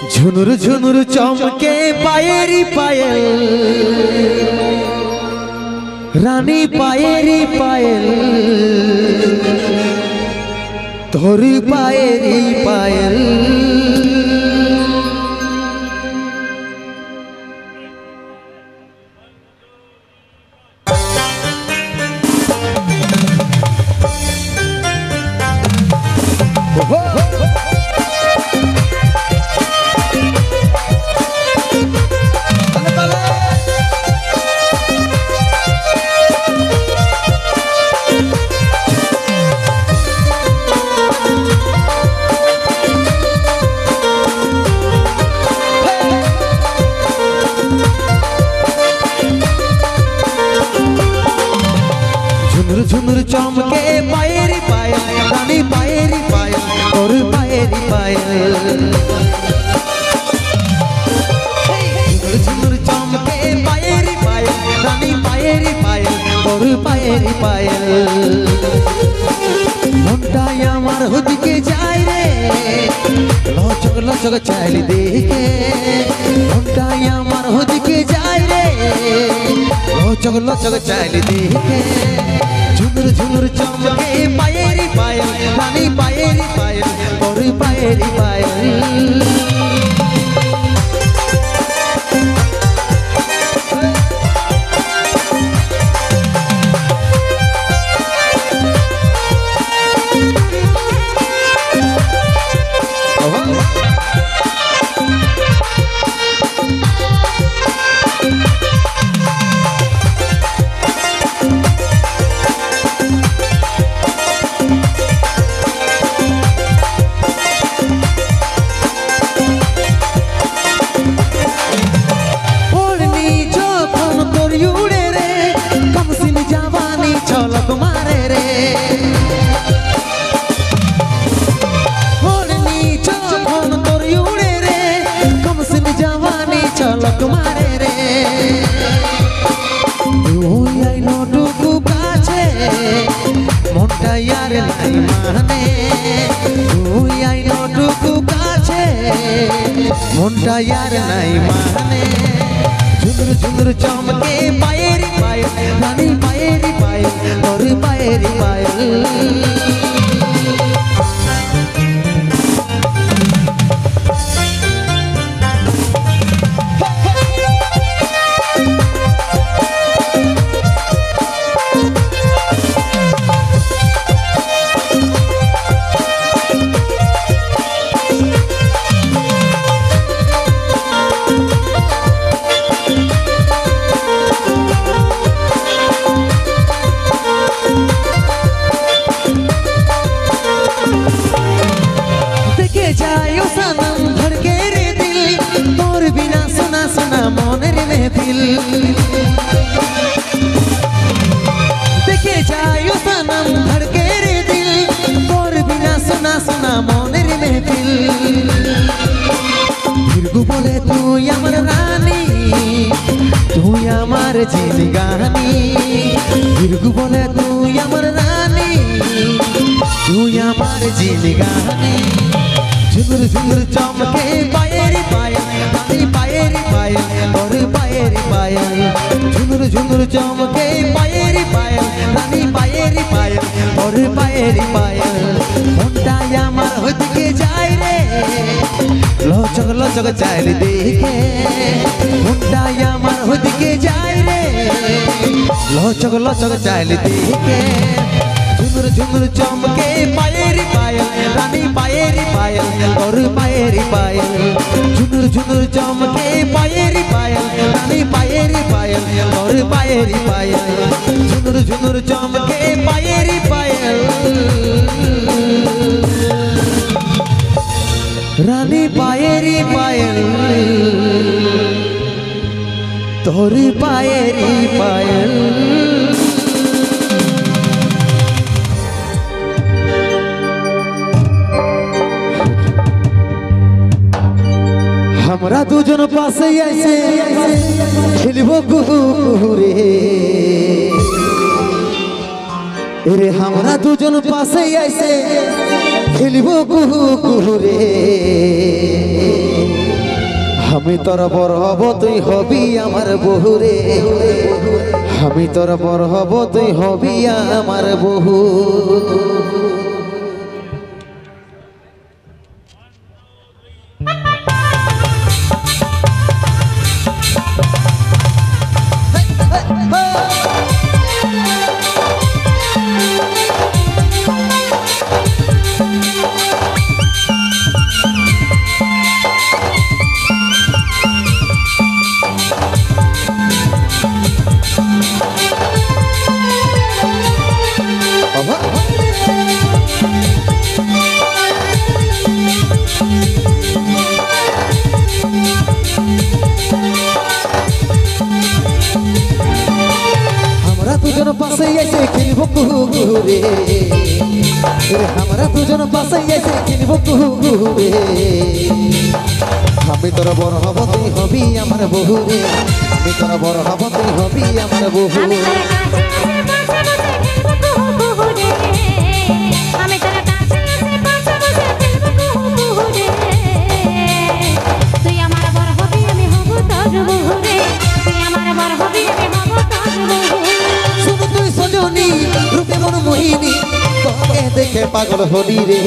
झुनुर झुनुर चमके पायेरी पायल रानी पायेरी पायल तोरी पायेरी पायल झुनुर चमके पायेरी पायल रानी पायेरी पायल और पायेरी पायल झुनुर चमके पायेरी पायल रानी पायेरी पायल और पायेरी पायल मुंडाई आमार हुदिके जाय रे लचक लचक चाल देखे मुंडाई आमार हुदिके जाय रे लचक लचक चाल देखे झुनुर झुनुर चमके पायेरी पायल रानी पायेरी पायल और पायेरी पायल मुंडा यार नहीं माने झुनुर झुनुर चमके पायेरी पायल रानी पायेरी पायल और पायेरी पायल देखे जायो सनम धड़के रे दिल तोर बिना सुना सुना मोनेर महफिल फिरगु बोले तू अमर रानी तू अमर जिंदगानी फिरगु बोले तू अमर रानी तू अमर जिंदगानी झुनुर झुनुर चमके पायेरी पायल रानी पायेरी पायल और पायेरी पायल झुनुर झुनुर चमके पायेरी पायल रानी पायेरी पायल और पायेरी पायल मुंडा आमार हुदिके जाय रे लचक लचक चाल देखे मुंडा आमार हुदिके जाय रे लचक लचक चाल देखे झुनुर झुनुर चमके पायेरी पायल रानी पायेरी पायल और पायेरी पायल झुनुर झुनुर चमके पायेरी पायल रानी पायेरी पायल और पायेरी पायल झुनुर झुनुर चमके पायेरी पायल रानी पायेरी पायल तोरी पायेरी पायल हमरा दुजन पासे ऐसे खेलबो कुहुरे रे हमरा दुजन पासे ऐसे खेलबो कुहुरे আমি তোর বড় হব তুই হবি আমার বহু রে আমি তোর বড় হব তুই হবি আমার বহু পাশে এসে খেলব কুহু কুহু রে আমরা দুজন পাশে এসে খেলব কুহু কুহু রে আমি তোর বড় হব তুই হবি আমার বহু রে আমি তোর বড় হব তুই হবি আমার বহু রূপে মন মোহিনী তোকে দেখে পাগল হলি রে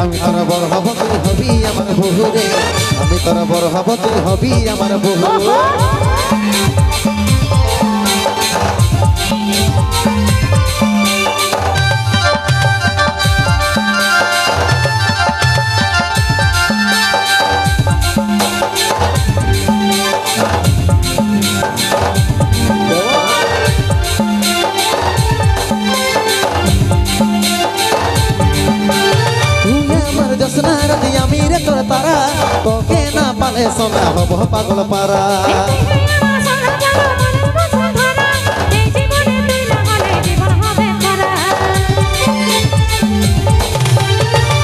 আমি তোর বড় হব তুই হবি আমার বহু রে আমি তোর বড় হব তুই হবি আমার বহু আমি রে তোর তারা তোকে না পালে সোনা হব পাগল পারা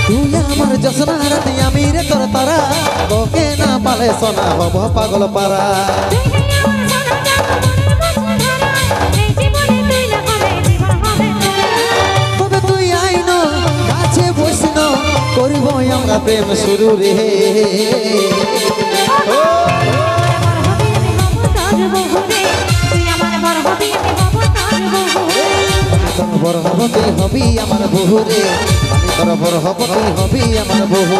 তুই আমার জসনা রাতে আমি রে তোর তারা তোকে না পালে সোনা হব পাগল পারা তবে তুই আইন কাছে বসিন করিব আমরা প্রেম শুরু রে বড় হব তুই হবি আমার বহু রে আমি তোর বড় হব তুই হবি আমার বহু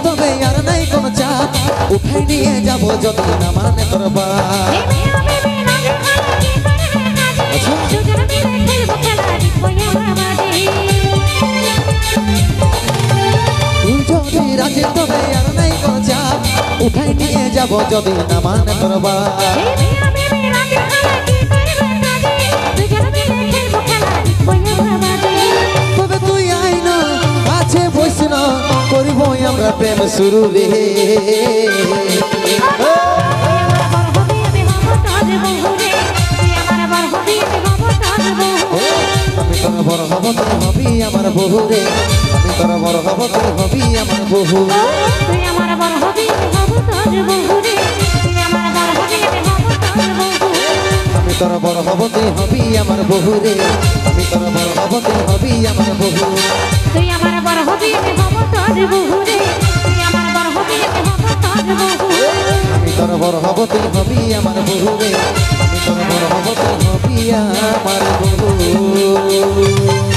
তবে আর নাই কোন চাপ উঠাই নিয়ে যাবো যদি না মানে তোর বাপ তুই যদি রাজি তবে আর নাই কোন চাপ উঠাই নিয়ে যাবো যদি না মানে তোর বাপ তবে তুই আইন কাছে বসিন করিব আমরা প্রেম শুরু রে আমি তোর বড় হব তুই হবি আমার বহু রে আমি তোর বড় হব তুই হবি আমার বহু আমি তোর বড় হব তুই হবি আমার বহু রে আমি তোর বড় হব তুই হবি আমার বহু তুই আমার বড় হবি আমি হব তোর বহু রে তুই আমার বড় হবি আমি হব তোর বহু আমি তোর বড় হব তুই হবি আমার বহু রে আমি তোর বড় হব তুই হবি আমার বহু